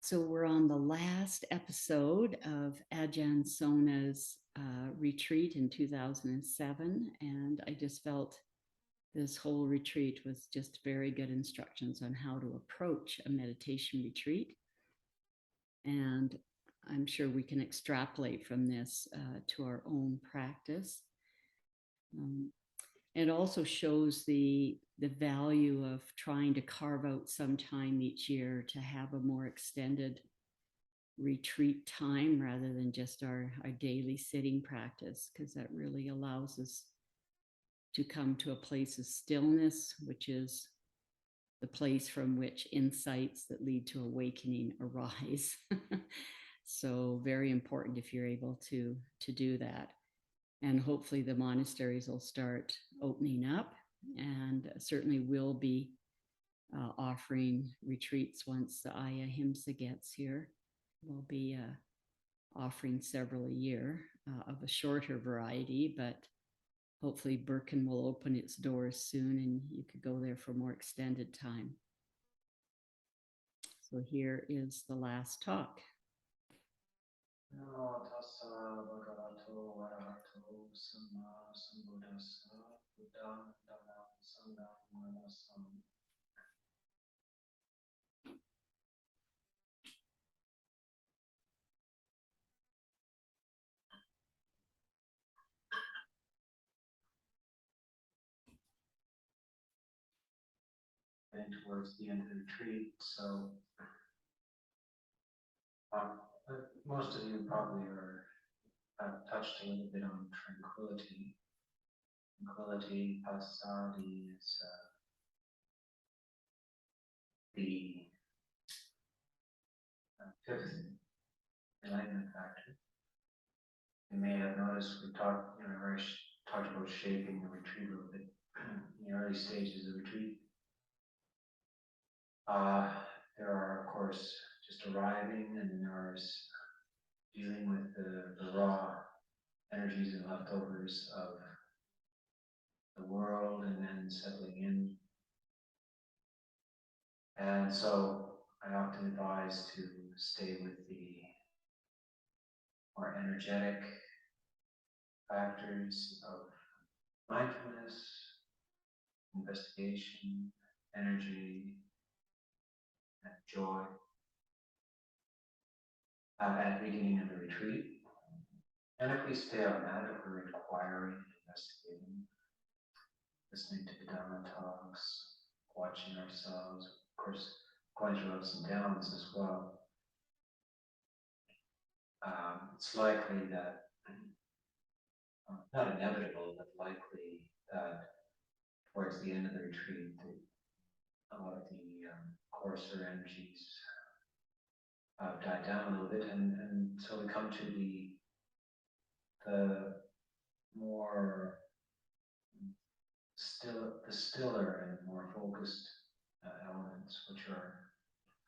So we're on the last episode of Ajahn Sona's retreat in 2007, and I just felt this whole retreat was just very good instructions on how to approach a meditation retreat. And I'm sure we can extrapolate from this to our own practice. It also shows the value of trying to carve out some time each year to have a more extended retreat time rather than just our daily sitting practice, because that really allows us to come to a place of stillness, which is the place from which insights that lead to awakening arise. So very important if you're able to do that. And hopefully the monasteries will start opening up, and certainly will be offering retreats once the Ahimsa gets here. We'll be offering several a year of a shorter variety, but hopefully Birken will open its doors soon and you could go there for more extended time. So here is the last talk. Namo tassa bhagavato arahato samma sambuddhassa buddhang dhammang sanghang namassami. And towards the end of the retreat, so most of you probably have touched a little bit on tranquility. Tranquility, passaddhi, is the fifth enlightenment factor. You may have noticed we talked about shaping the retreat a little bit in the early stages of retreat. There are, of course, just arriving, and then there's dealing with the raw energies and leftovers of the world, and then settling in. And so I often advise to stay with the more energetic factors of mindfulness, investigation, energy, and joy at the beginning of the retreat. And if we stay on that, if we're inquiring, investigating, listening to the Dhamma talks, watching ourselves, of course, going through ups and downs as well, it's likely that, not inevitable, but likely that towards the end of the retreat, a lot of the coarser energies died down a little bit, and so we come to the more stiller and more focused elements, which are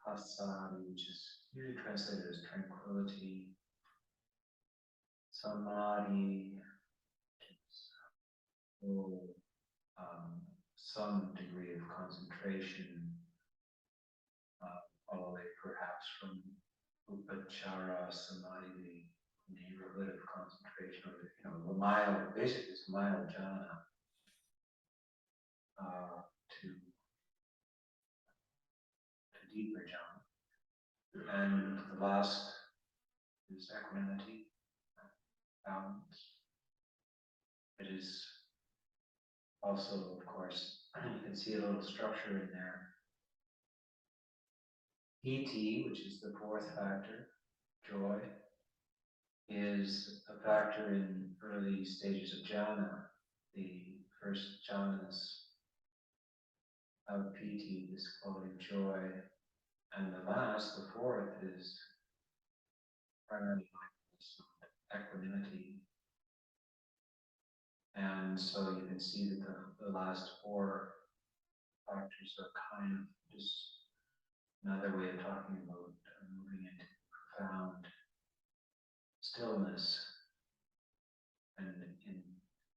passaddhi, which is usually translated as tranquility, samadhi, so, some degree of concentration, all the way perhaps from upachara samadhi, the neighborhood of concentration, or the mild, basically it's mild jhana, to deeper jhana. And the last is equanimity, balance. It is also, of course, you can see a little structure in there. Piti, which is the fourth factor, joy, is a factor in early stages of jhana. The first jhanas of piti, this quality of joy, and the last, the fourth, is primarily mindfulness, equanimity. And so you can see that the last four factors are kind of just another way of talking about moving into profound stillness and in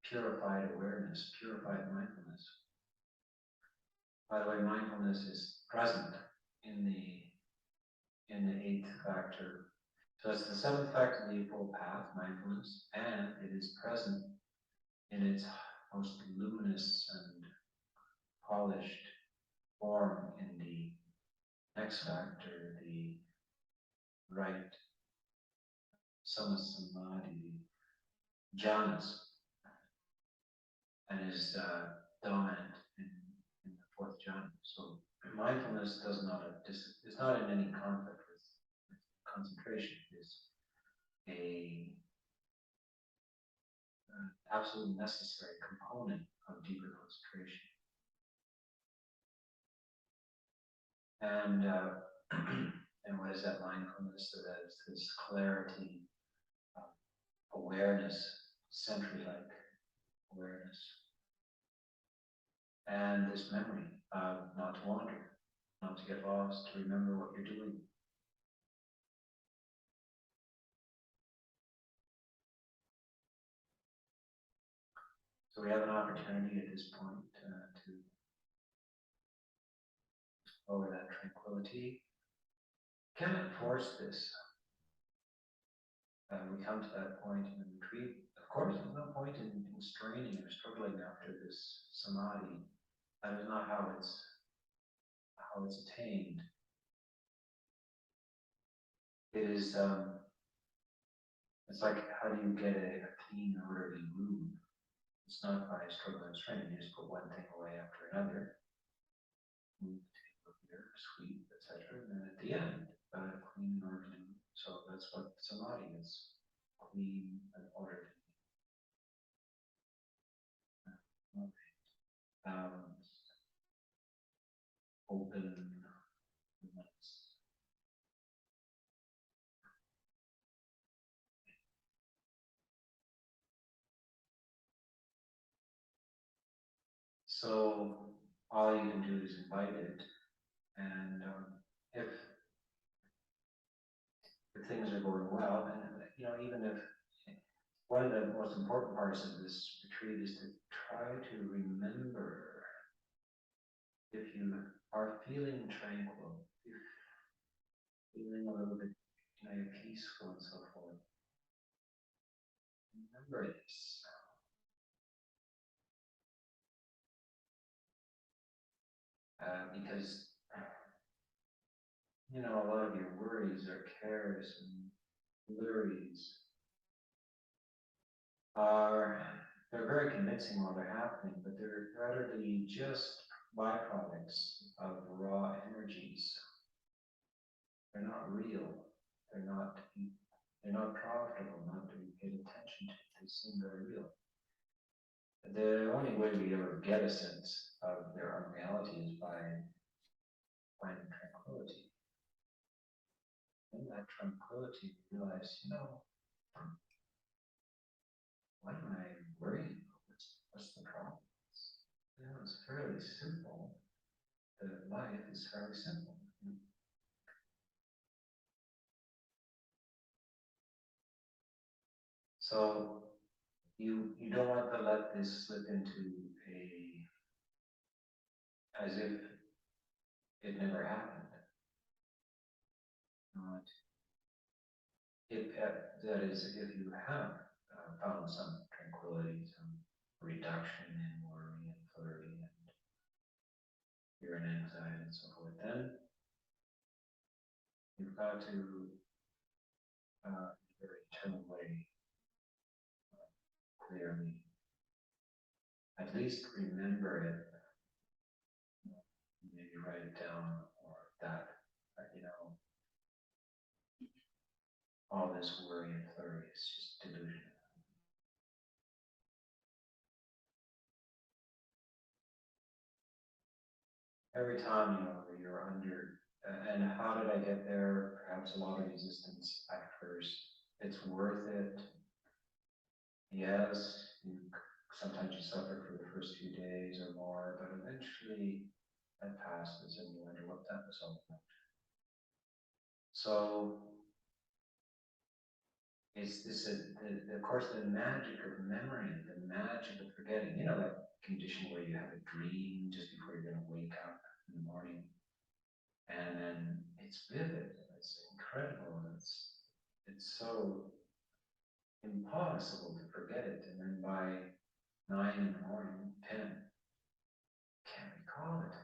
purified awareness, purified mindfulness. By the way, mindfulness is present in in the eighth factor. So it's the seventh factor of the Eightfold Path, mindfulness, and it is present in its most luminous and polished form in the next factor, the right Samasamadhi, jhanas, and is dominant in the fourth jhana. So mindfulness does not is not in any conflict with concentration. It is a absolute necessary component of deeper concentration. And and what is that mindfulness? So that is this clarity, awareness, sentry-like awareness, and this memory of not to wander, not to get lost, to remember what you're doing. So we have an opportunity at this point to explore that tranquility. Cannot force this. We come to that point in the retreat. Of course, there's no point in straining or struggling after this samadhi. That is not how it's attained. It is it's like, how do you get a clean, orderly room? It's not by struggle and straining. You just put one thing away after another. Move the table here, sweep, etc. And then at the end, a clean and orderly room. So that's what samadhi is. Clean and orderly. Balanced. Open. Nice. So all you can do is invite it, and if things are going well, and even if one of the most important parts of this retreat is to try to remember, if you are feeling tranquil, if you're feeling a little bit peaceful and so forth, remember this. Because a lot of your worries or cares and worries they're very convincing while they're happening, but they're utterly just byproducts of raw energies. They're not real. They're not profitable, not to be paid attention to. They seem very real. The only way we ever get a sense of their unreality is by finding tranquility. In that tranquility, you realize, what am I worrying about? What's the problem? It's fairly simple. The life is fairly simple. So you don't want to let this slip into as if it never happened. That is, if you have found some tranquility, some reduction in worry and flurry and fear and anxiety and so forth, then you've got to, in a very gentle way, clearly, at least remember it, maybe write it down, or that, all this worry and flurry is just delusion. Every time, you're under, and how did I get there? Perhaps a lot of resistance at first. It's worth it. Yes, sometimes you suffer for the first few days or more, but eventually that passes and you wonder what that was all about. So it's this, of course, the magic of memory, the magic of forgetting. That condition where you have a dream just before you're going to wake up in the morning, and then it's vivid. It's incredible. It's so impossible to forget it. And then by 9 in the morning, 10, can't recall it.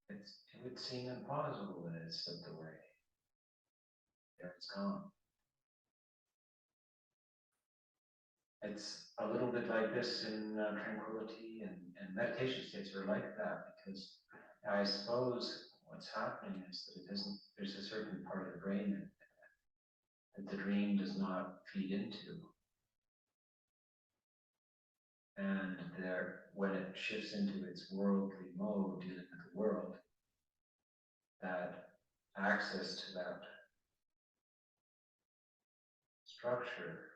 It would seem impossible that it slipped away. There it's gone. It's a little bit like this in tranquility and meditation states are like that, because I suppose what's happening is that it isn't, there's a certain part of the brain that the dream does not feed into. And there, when it shifts into its worldly mode, dealing with the world, that access to that structure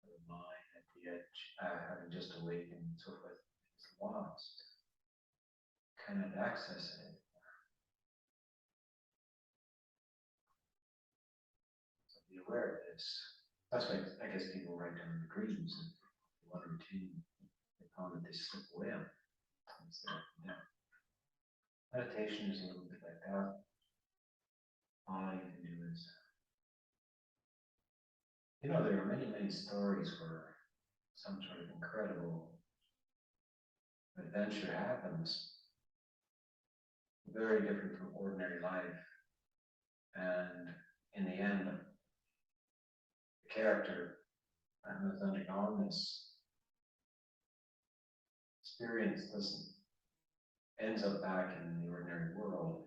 of the mind at the edge, having just awakened and so forth, is lost. Cannot access it anymore. So be aware of this. That's why I guess people write down the dreams and one or two, they found that they slip away on it. Meditation is a little bit like that. All you can do is, there are many, many stories where some sort of incredible adventure happens, very different from ordinary life. And in the end, the character who has undergone this experience ends up back in the ordinary world,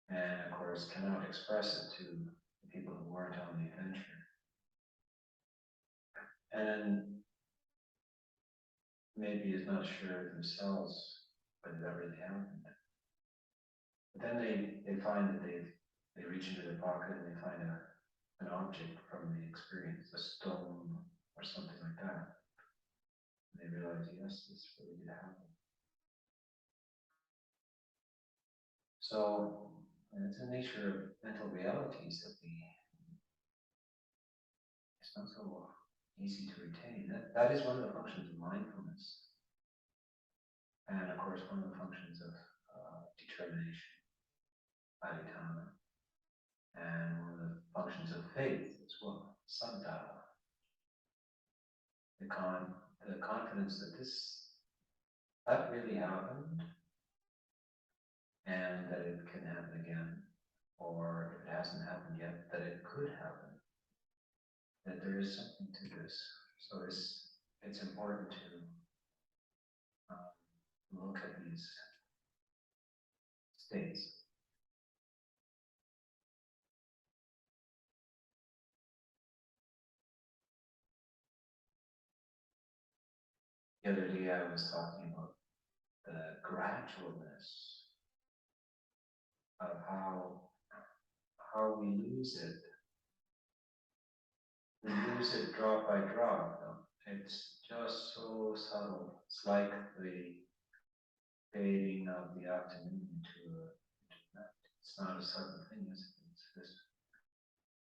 and of course cannot express it to the people who weren't on the adventure. And maybe is not sure themselves whether that really happened. But then they find that they reach into their pocket and they find an object from the experience, a stone or something like that. And they realize, yes, this really did happen. So it's the nature of mental realities that it's not so easy to retain. That is one of the functions of mindfulness. And of course, one of the functions of determination, adhitthana, and one of the functions of faith as well, saddha. The confidence that that really happened, and that it can happen again, or if it hasn't happened yet, that it could happen. That there is something to this. So it's important to look at these states. The other day I was talking about the gradualness of how we lose it. We lose it drop by drop. It's just so subtle. It's like the fading of the afternoon into night. It's not a sudden thing, is it? It's this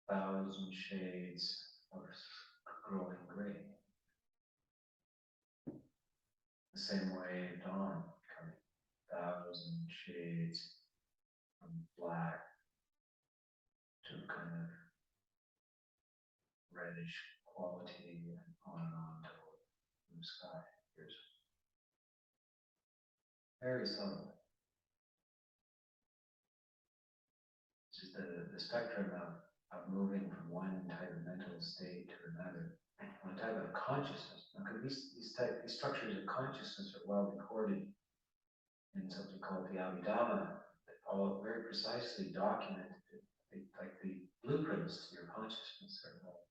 1,000 shades of growing gray. The same way dawn coming, 1,000 shades from black to kind of reddish quality, and on till blue sky appears. Very subtle. This is the spectrum of moving from one type of mental state to another, one type of consciousness. Because these structures of consciousness are well recorded in something called the Abhidhamma, that all very precisely documented, like the blueprints to your consciousness are all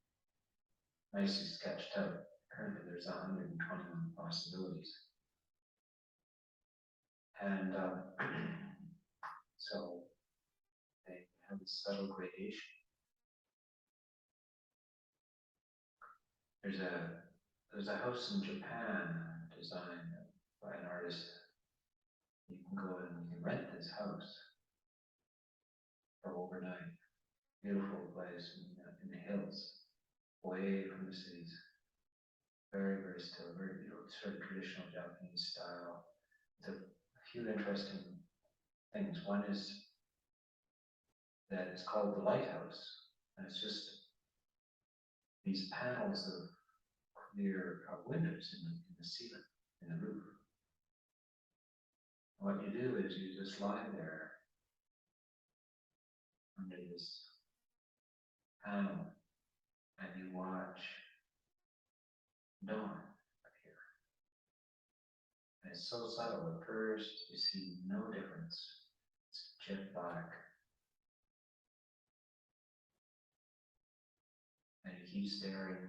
nicely sketched out. Currently there's 121 possibilities. And so they have a subtle gradation. There's a house in Japan designed by an artist. You can go and you can rent this house for overnight. Beautiful place in the hills, away from the cities. Very, very still, very beautiful, sort of traditional Japanese style. It's a few interesting things. One is that is called the lighthouse. And it's just these panels of clear windows in the ceiling, in the roof. And what you do is you just lie there under this panel and you watch dawn appear. And it's so subtle. At first, you see no difference. It's jet black. And you keep staring,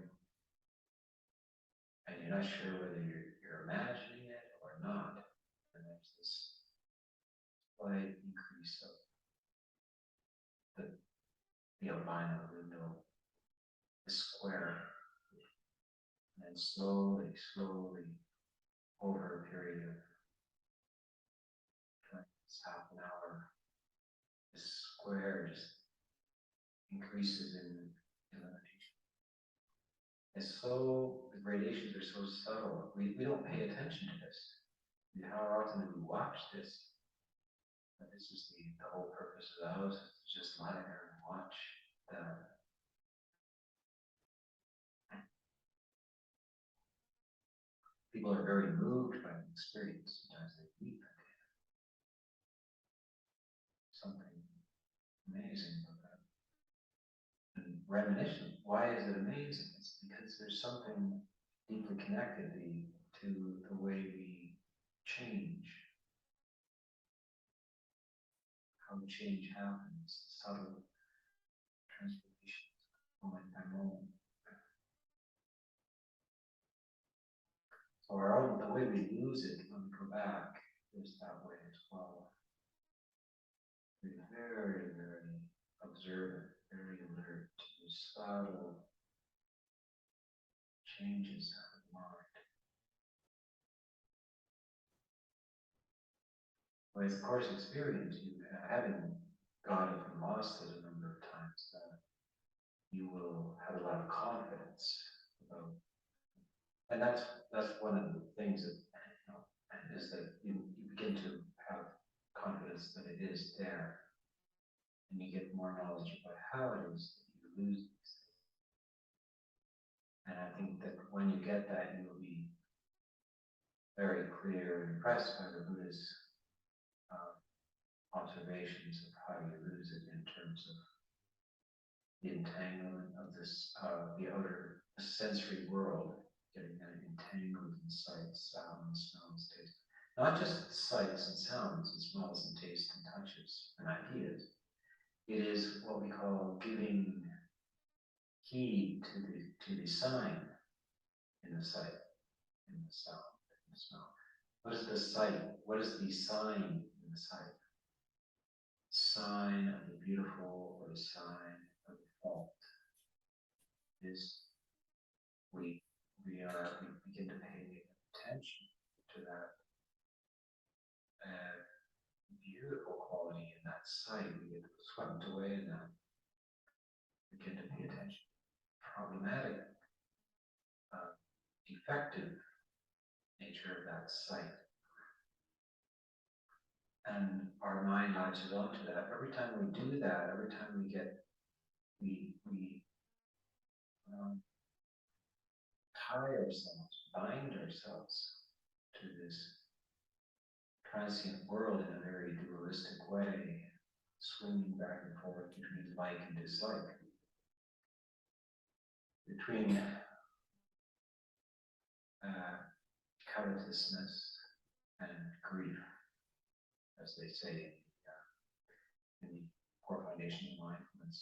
and you're not sure whether you're imagining it or not. And there's this slight increase of the outline of the window, the square, and then slowly, over a period of half an hour, the square just increases in illumination. The gradations are so subtle. We don't pay attention to this. How often do we watch this? But this is the whole purpose of the house, is to just lie there and watch the people are very moved by the experience. Sometimes they weep. Something amazing about that. And reminiscent. Why is it amazing? It's because there's something deeply connected to the way we change. How change happens, subtle transformations, moment by moment. So the way we lose it when we go back is that way as well. We're very, very observant, very alert to subtle changes of the mind. With course experience, having got it and lost it a number of times, you will have a lot of confidence about. And that's one of the things that is that you begin to have confidence that it is there, and you get more knowledge about how it is that you lose these things. And I think that when you get that, you will be very clear and impressed by the Buddha's observations of how you lose it in terms of the entanglement of this, the outer sensory world, getting entangled in sights, sounds, smells, tastes. Not just sights and sounds and smells and tastes and touches and ideas. It is what we call giving heed to the sign in the sight, in the sound, in the smell. What is the sight? What is the sign in the sight? Sign of the beautiful or the sign of the fault is we begin to pay attention to that beautiful quality in that sight. We get swept away in that. Begin to pay attention. Problematic, defective nature of that sight. And our mind latches onto that. Every time we do that, every time we tie ourselves, bind ourselves to this transient world in a very dualistic way, swinging back and forth between like and dislike, between covetousness and grief, as they say in the core foundation of mindfulness.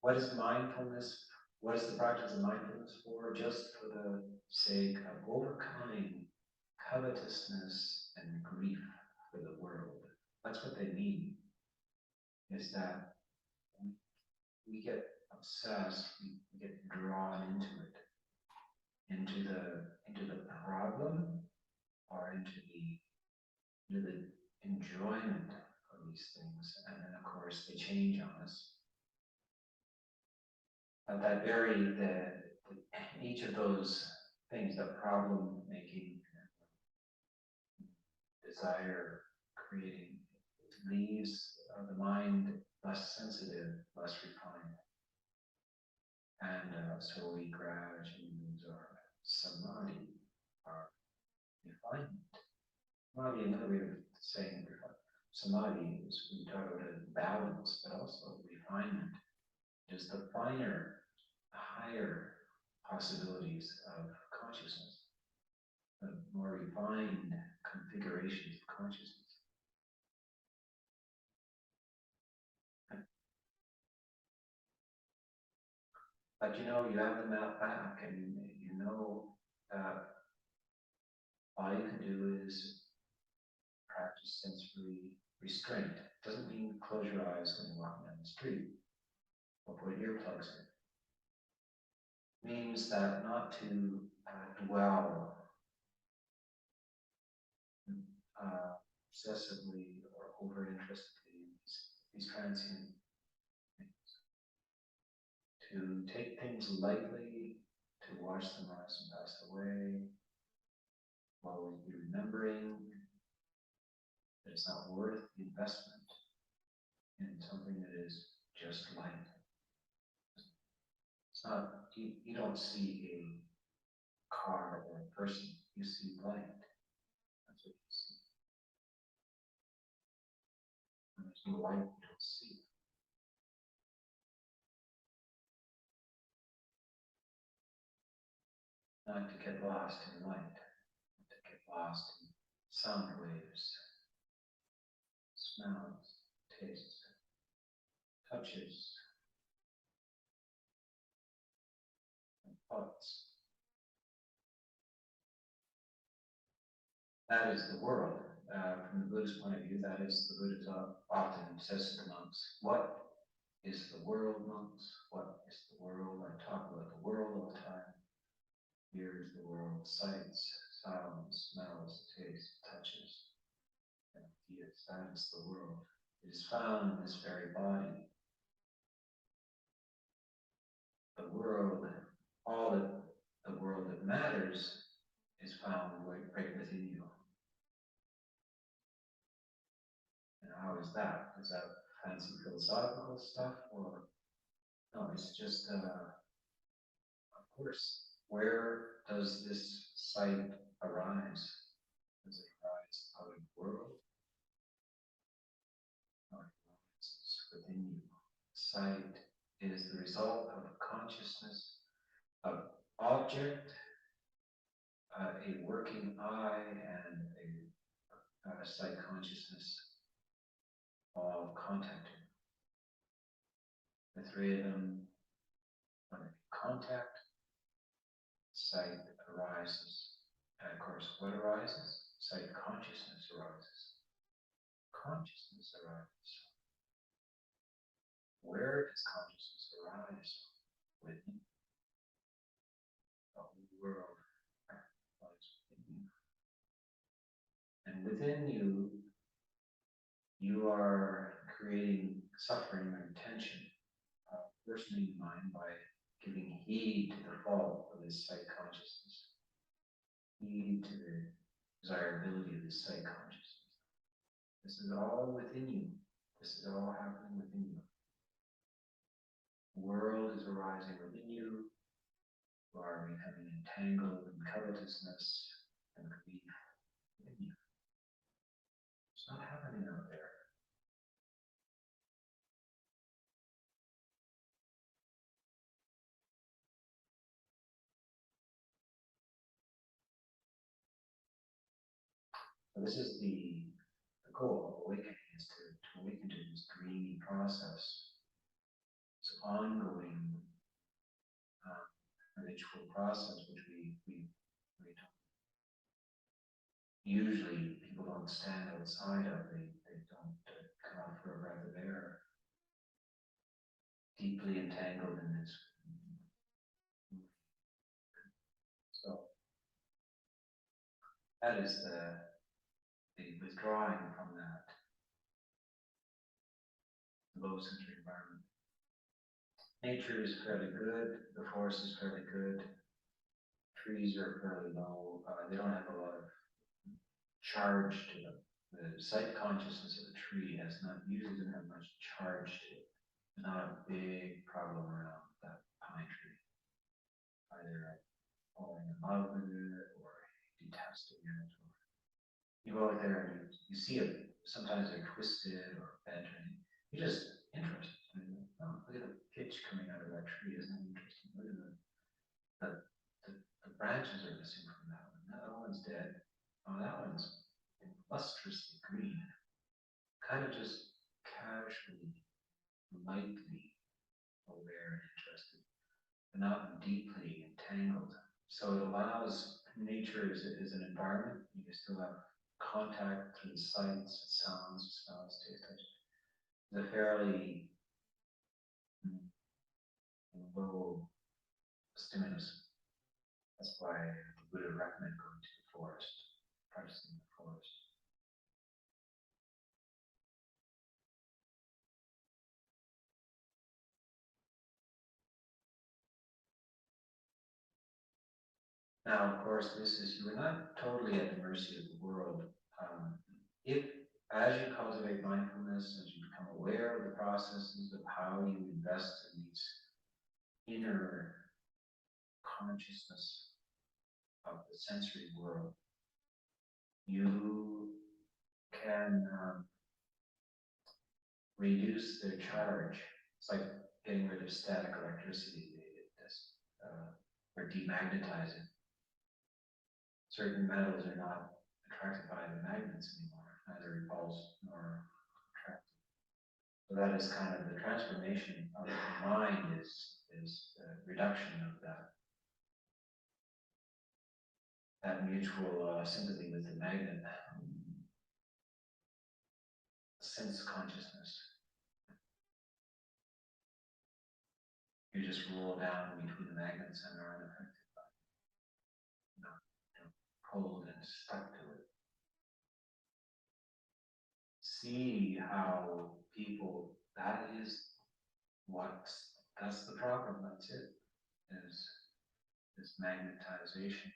What is mindfulness? What is the practice of mindfulness for? Just for the sake of overcoming covetousness and grief for the world. That's what they mean, is that we get obsessed, we get drawn into it, into the problem, or into the enjoyment of these things, and then of course they change on us. But that each of those things, the problem making, desire creating, leaves the mind less sensitive, less refined. And so we gradually lose our samadhi, our refinement. Samadhi, another way of saying samadhi is we talk about a balance, but also refinement. Is the finer, higher possibilities of consciousness, the more refined configurations of consciousness. But you know, you have the map back, and you know that all you can do is practice sensory restraint. Doesn't mean close your eyes when you're walking down the street or put earplugs in. Means that not to dwell obsessively or over-interestedly in these transient things. To take things lightly, to watch them rise and pass away, always be remembering that it's not worth the investment in something that is just light. It's not, you don't see a car or a person, you see light. That's what you see. When there's no light, you don't see. Not to get lost in light, not to get lost in sound waves, smells, tastes, touches, and thoughts. That is the world. From the Buddhist point of view, that is the Buddha often says to the monks, what is the world, monks? What is the world? I talk about the world all the time. Here is the world, sights, sounds, smells, tastes, touches, and ideas. That is the world. It is found in this very body. The world, all the world that matters is found right within you. And how is that? Is that fancy philosophical stuff, or no? It's just, of course, where does this sight arise? Does it arise out of the world? No, it arises within you. Sight is the result of consciousness of object, a working eye, and a sight consciousness all contacting. The three of them, when they contact, sight arises. And of course, what arises? Sight consciousness arises. Consciousness arises. Where does consciousness arise? Within the whole world lies within you. And within you, you are creating suffering or tension, worsening the mind by giving heed to the fault of this sight consciousness, heed to the desirability of this sight consciousness. This is all within you. This is all happening within you. The world is arising within you. You are becoming entangled in covetousness and grief within you. It's not happening out there. So this is the goal of awakening, is to awaken to this dreamy process, this ongoing habitual process, which we don't. Usually people don't stand outside of, they don't come out for a breath of air, deeply entangled in this. So that is the withdrawing from that low sensory environment. Nature is fairly good, the forest is fairly good, trees are fairly low, they don't have a lot of charge to them. the sight consciousness of a tree has not usually doesn't have much charge to it. There's not a big problem around that pine tree, either falling in love with it or detesting it. Or you go out there and you see it. Sometimes they're twisted or bent, and you're just interested. Oh, look at the pitch coming out of that tree. Isn't it interesting? Look at the, the branches are missing from that one. That one's dead. Oh, that one's lustrously green. Kind of just casually, lightly aware and interested, but not deeply entangled. So it allows nature as an environment. You can still have contact through the sights, sounds, smells, taste, touch. It's a fairly low stimulus. That's why the Buddha recommend going to the forest, practicing the forest. Now, of course, this is, you are not totally at the mercy of the world. If, as you cultivate mindfulness, as you become aware of the processes of how you invest in these inner consciousness of the sensory world, you can reduce their charge. It's like getting rid of static electricity, or demagnetizing. Certain metals are not attracted by the magnets anymore, neither repulsed nor attracted. So that is kind of the transformation of the mind is the reduction of that mutual sympathy with the magnet, sense consciousness. You just roll down between the magnets and are unaffected by it, not pulled and stuck to it. See how people, that's the problem, that's it, is this magnetization,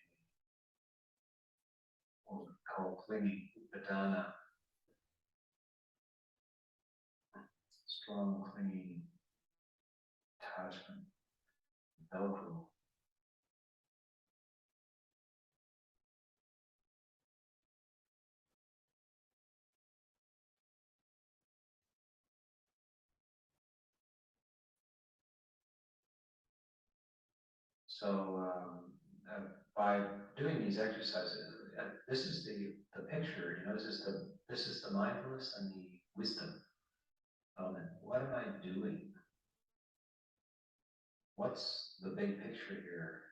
what we call clinging, upadana, strong clinging attachment, velcro. So by doing these exercises, this is the picture. You know, this is the mindfulness and the wisdom element. What am I doing? What's the big picture here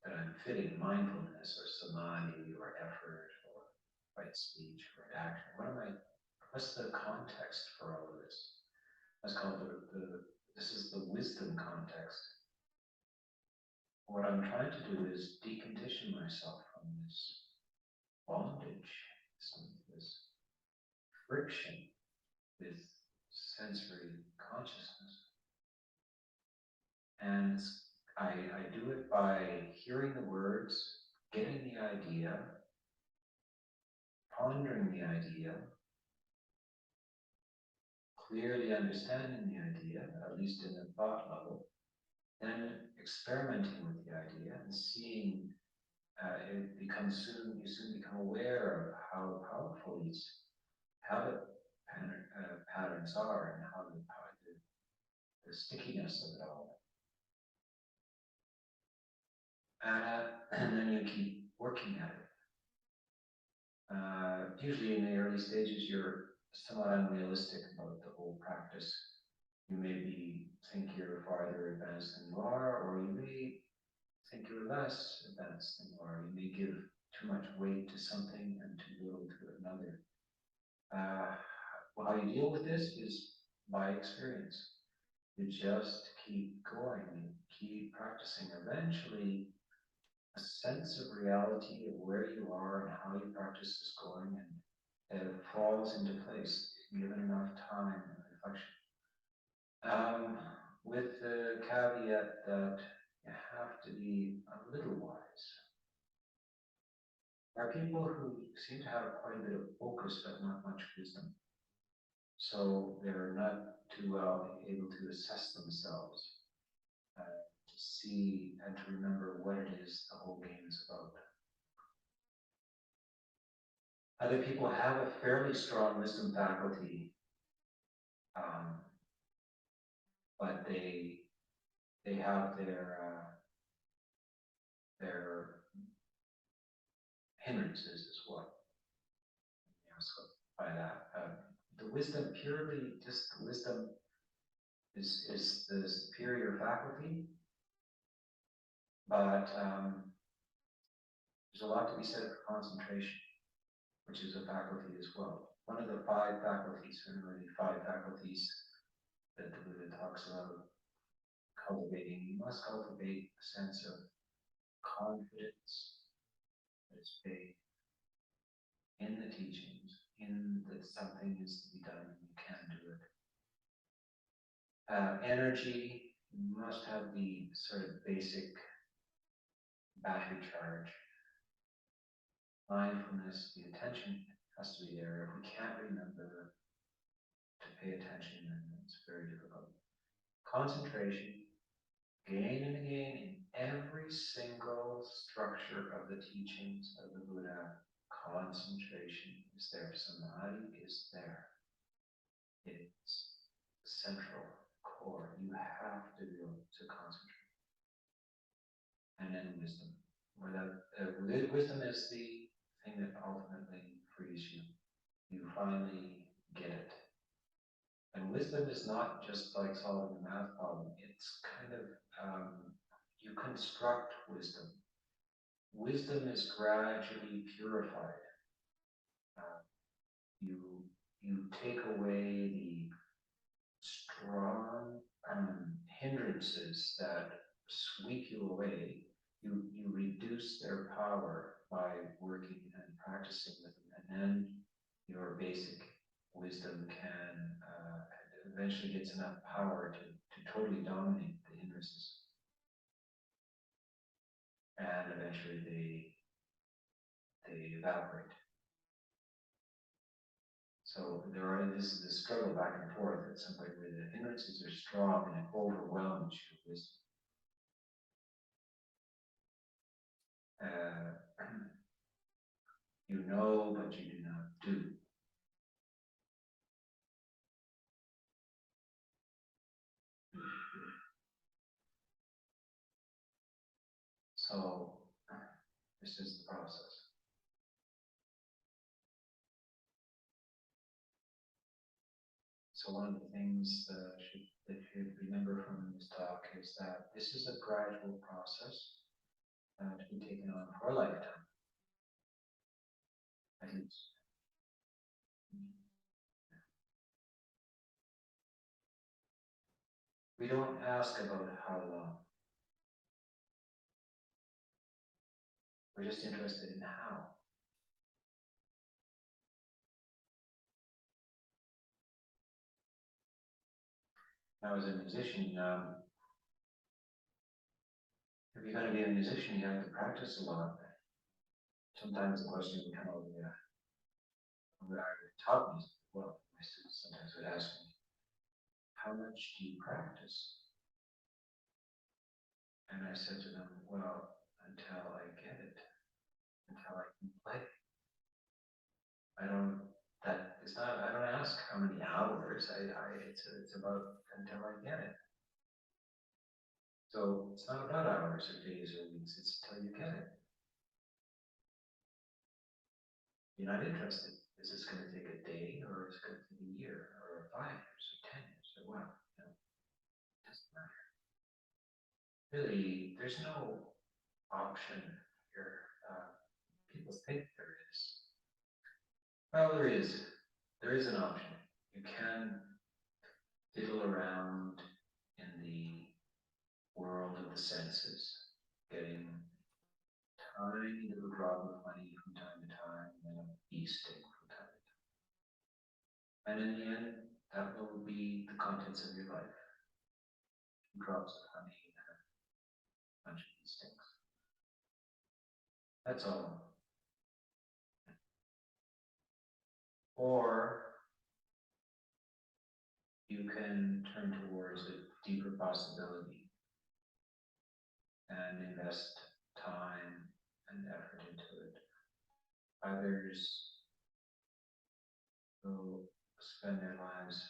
that I'm fitting mindfulness or samadhi or effort or right speech or action? What's the context for all of this? That's called this is the wisdom context. What I'm trying to do is decondition myself from this bondage, this friction with sensory consciousness. And I do it by hearing the words, getting the idea, pondering the idea, clearly understanding the idea, at least in the thought level, then experimenting with the idea and seeing you soon become aware of how powerful these habit patterns are and how the stickiness of it all. And then you keep working at it. Usually in the early stages, you're somewhat unrealistic about the whole practice. You may think you're farther advanced than you are, or you may think you're less advanced than you are. You may give too much weight to something and too little to another. Well, how you deal with this is by experience. You just keep going, you keep practicing. Eventually, a sense of reality of where you are and how your practice is going, and it falls into place given enough time and reflection. With the caveat that you have to be a little wise. are people who seem to have quite a bit of focus but not much wisdom. So they're not too well able to assess themselves, to see and to remember what it is the whole game is about. Other people have a fairly strong wisdom faculty, but they have their hindrances as well. So by that, the wisdom purely, just the wisdom is the superior faculty, but there's a lot to be said for concentration, which is a faculty as well. One of the five faculties, remember the five faculties that the Buddha talks about cultivating. You must cultivate a sense of confidence, there's faith in the teachings, in that something is to be done and you can do it. Energy, you must have the sort of basic battery charge. Mindfulness, the attention has to be there. If we can't remember to pay attention, then it's very difficult. Concentration, again and again, in every single structure of the teachings of the Buddha, concentration is there. Samadhi is there. It's the central core. You have to be able to concentrate. And then wisdom. Wisdom is the thing that ultimately frees you. You finally get it. And wisdom is not just like solving a math problem. It's kind of, you construct wisdom. Wisdom is gradually purified. You take away the strong hindrances that sweep you away. You reduce their power by working and practicing with them, and then your basic wisdom can eventually gets enough power to totally dominate the hindrances, and eventually they evaporate. So this is the struggle back and forth at some point where the hindrances are strong and it overwhelms your wisdom. You know, but you do not do. So this is the process. So one of the things that you remember from this talk is that this is a gradual process to be taken on for a lifetime, at least. We don't ask about how long. We're just interested in how. Now, as a musician, if you're going to be a musician, you have to practice a lot. Sometimes the question would come over when I taught music. Well, my students sometimes would ask me, how much do you practice? And I said to them, well, until I get it, until I can play. I don't ask how many hours. It's about until I get it. So it's not about hours or days or weeks, it's until you get it. You're not interested. Is this going to take a day, or is it going to take a year, or 5 years, or 10 years, or what? No, it doesn't matter. Really, there's no option here. People think there is. Well, there is. There is an option. You can fiddle around in the world of the senses, getting tiny little drop of money from time to time, and then a bee sting from time to time. And in the end, that will be the contents of your life. Drops of honey and a bunch of bee stings. That's all. Or you can turn towards a deeper possibility and invest time and effort into it. Others will spend their lives.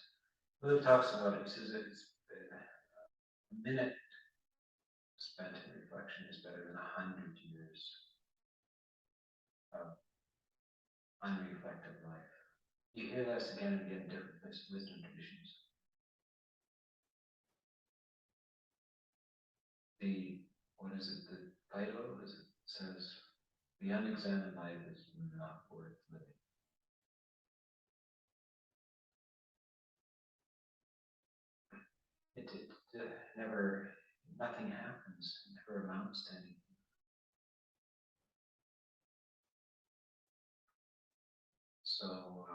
Buddha talks about it, he says that it's a minute spent in reflection is better than 100 years of unreflective life. You hear this again and again in different wisdom traditions. What is it, the title is it says, the unexamined life is not worth living. It never, nothing happens, it never amounts to anything. So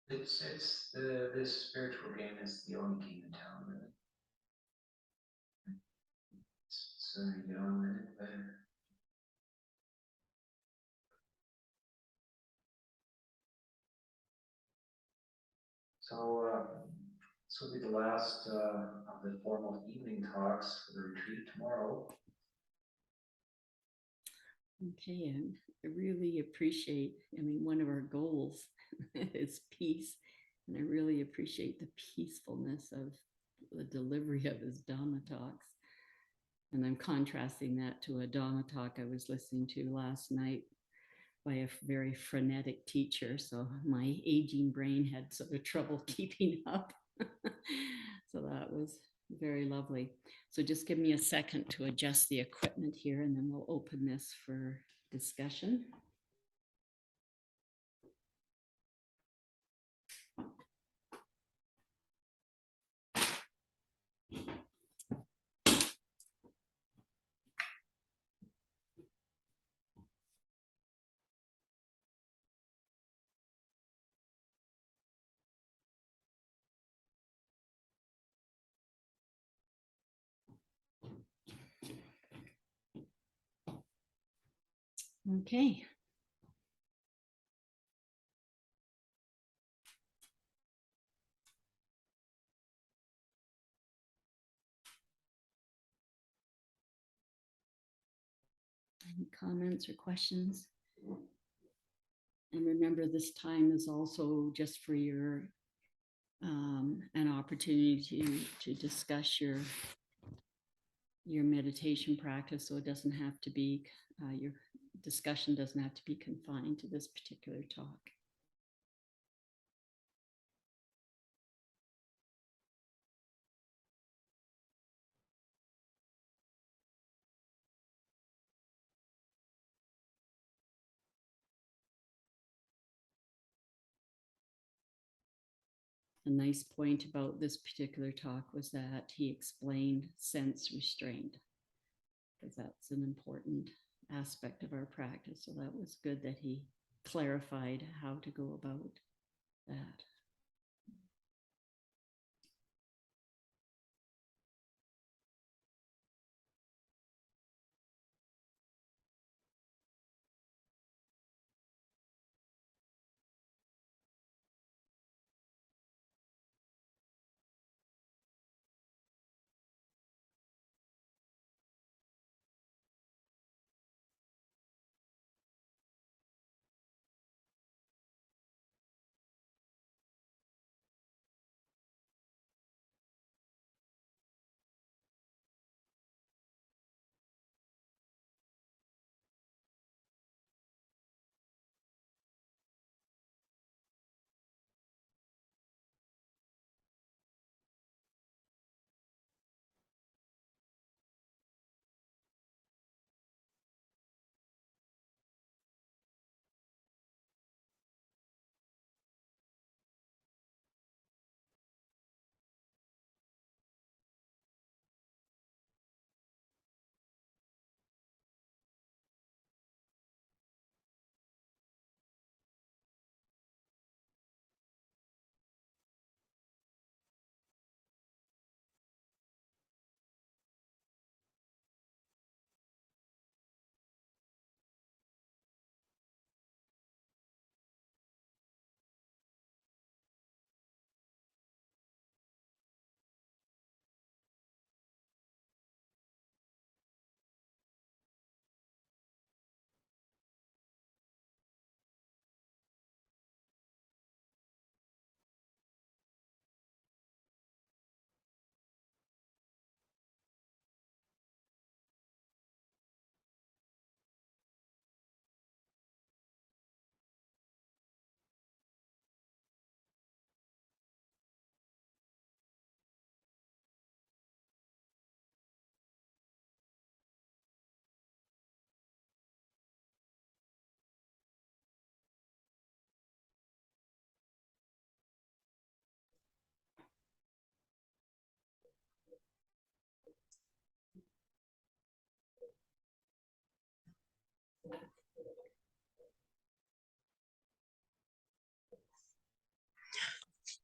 it's this spiritual game is the only game in town, really. Sooner you get on with it, the better. So this will be the last of the formal evening talks for the retreat tomorrow. Okay, and I really appreciate, I mean, one of our goals is peace. And I really appreciate the peacefulness of the delivery of his Dhamma talks. And I'm contrasting that to a Dhamma talk I was listening to last night by a very frenetic teacher. So my aging brain had sort of trouble keeping up. So that was very lovely. So just give me a second to adjust the equipment here, and then we'll open this for discussion. Okay. Any comments or questions? And remember, this time is also just for your an opportunity to discuss your meditation practice. So it doesn't have to be your discussion doesn't have to be confined to this particular talk. A nice point about this particular talk was that he explained sense restraint, because that's an important aspect of our practice. So that was good that he clarified how to go about that.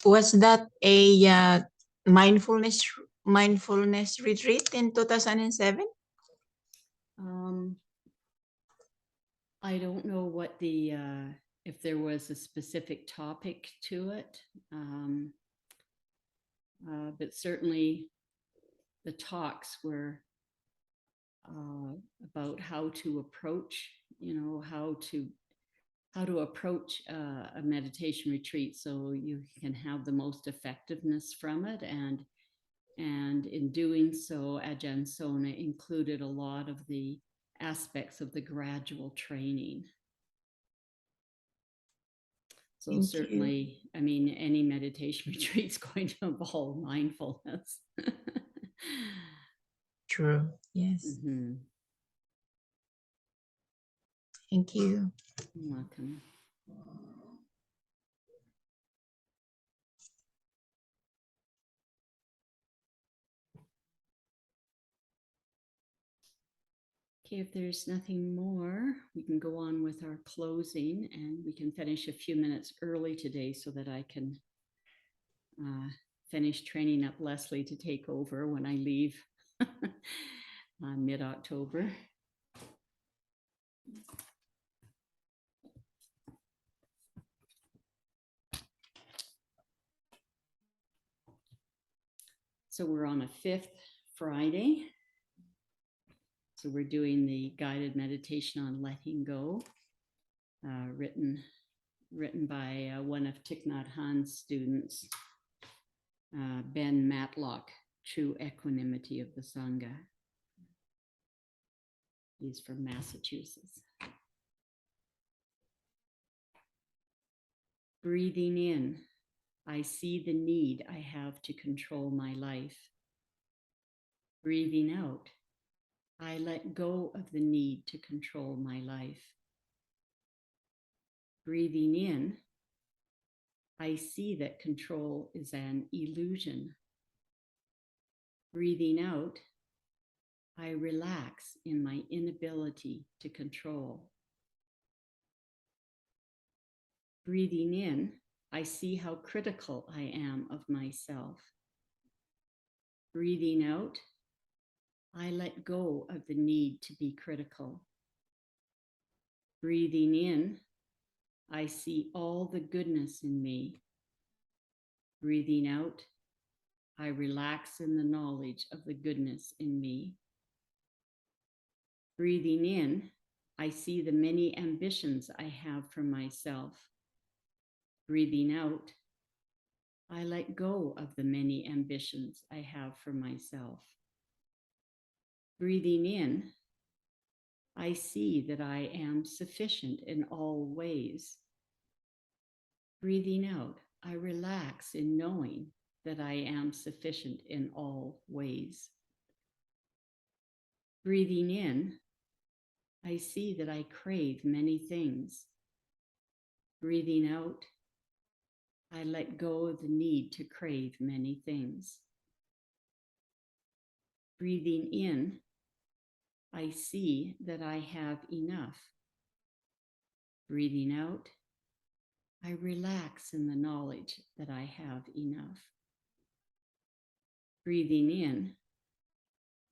Was that a mindfulness retreat in 2007? I don't know what the if there was a specific topic to it, but certainly the talks were about how to approach, how to approach a meditation retreat so you can have the most effectiveness from it. And in doing so, Ajahn Sona included a lot of the aspects of the gradual training. So Thank certainly, you. I mean, any meditation retreat is going to involve mindfulness. True. Yes. Mm-hmm. Thank you. You're welcome. Okay, if there's nothing more, we can go on with our closing, and we can finish a few minutes early today so that I can finish training up Leslie to take over when I leave mid-October. So we're on a 5th Friday. So we're doing the guided meditation on letting go, written by one of Thich Nhat Hanh's students, Ben Matlock, True Equanimity of the Sangha. He's from Massachusetts. Breathing in, I see the need I have to control my life. Breathing out, I let go of the need to control my life. Breathing in, I see that control is an illusion. Breathing out, I relax in my inability to control. Breathing in, I see how critical I am of myself. Breathing out, I let go of the need to be critical. Breathing in, I see all the goodness in me. Breathing out, I relax in the knowledge of the goodness in me. Breathing in, I see the many ambitions I have for myself. Breathing out, I let go of the many ambitions I have for myself. Breathing in, I see that I am sufficient in all ways. Breathing out, I relax in knowing that I am sufficient in all ways. Breathing in, I see that I crave many things. Breathing out, I let go of the need to crave many things. Breathing in, I see that I have enough. Breathing out, I relax in the knowledge that I have enough. Breathing in,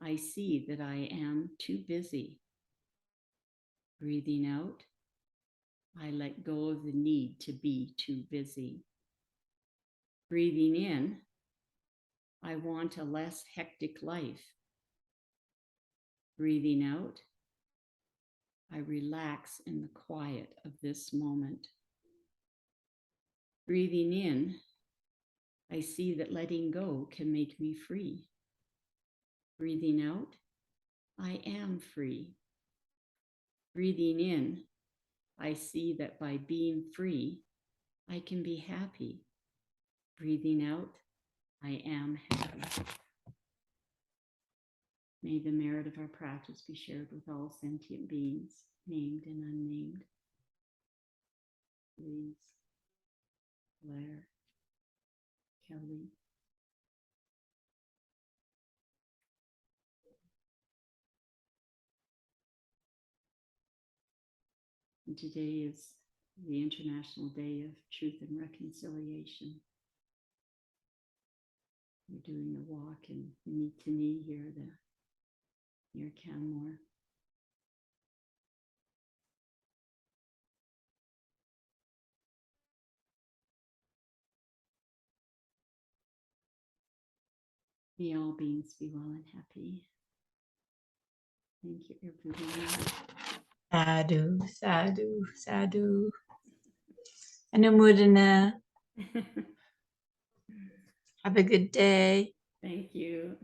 I see that I am too busy. Breathing out, I let go of the need to be too busy. Breathing in, I want a less hectic life. Breathing out, I relax in the quiet of this moment. Breathing in, I see that letting go can make me free. Breathing out, I am free. Breathing in, I see that by being free, I can be happy. Breathing out, I am happy. May the merit of our practice be shared with all sentient beings, named and unnamed. Louise, Blair, Kelly, today is the International Day of Truth and Reconciliation. We're doing a walk in knee to knee here near Canmore. May all beings be well and happy. Thank you, everyone. Sadhu, sadhu, sadhu. Anumodana. Have a good day. Thank you.